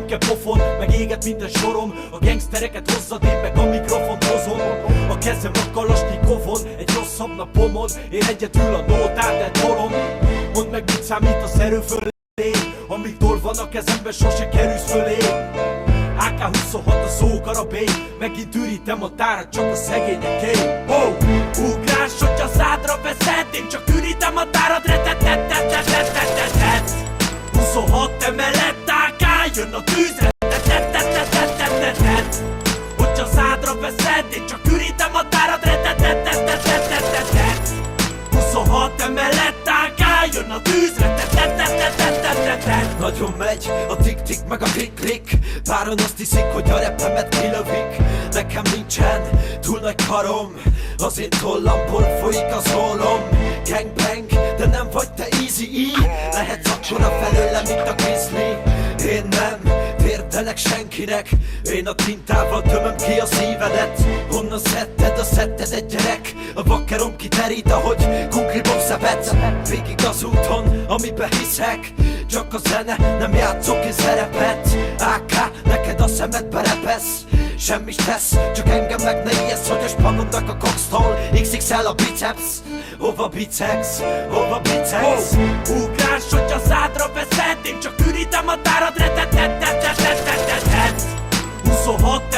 szürke pofon, meg éget minden sorom. A gangstereket hozzad, én meg a mikrofont hozom. A kezem a kalasnyikovon, egy rosszabb napomon. Én egyedül a nótát, de tolom. Mondd meg, mit számít az erő fölé, amíg dol van a kezemben, sose kerülsz fölé. AK-26 a szókarabély, megint ürítem a tárat, csak a szegényeké. Oh, ugrás, hogy a szádra veszed, én csak ürítem a tárat, retetetetetetetetet. 26 emelet AK, jön a tűzre, retetetetetetetet. Hogy a szádra veszed, én csak ürítem a tárat, retetetetetetetet. 26 emelet AK, jön a tűzre, nagyon megy a tik-tik meg a klik-klik. Páran azt hiszik, hogy a repemet kilövik. Nekem nincsen túl nagy karom, az én tollamból folyik az ólom. Gangbang, de nem vagy te Eazy-E. Lehetsz akkora felőlem, mint a Grizzly. Én nem térdelek senkinek, én a tintával tömöm ki a szívedet. Honnan szedted a szetted egy gyerek? A bakkerom kiterít, ahogy Kukli Bob szepet. Végig az úton, amiben hiszek, csak a zene, nem játszok én szerepet. AK, neked a szemedbe repesz, semmi tesz, csak engem meg ne ijesz, hogy a spanodnak a coxtól XXL a biceps. Hova biceps? Hova biceps? Ugrás, hogy a szádra veszed, én csak ürítem a tárat, retetetetetetetetet. 26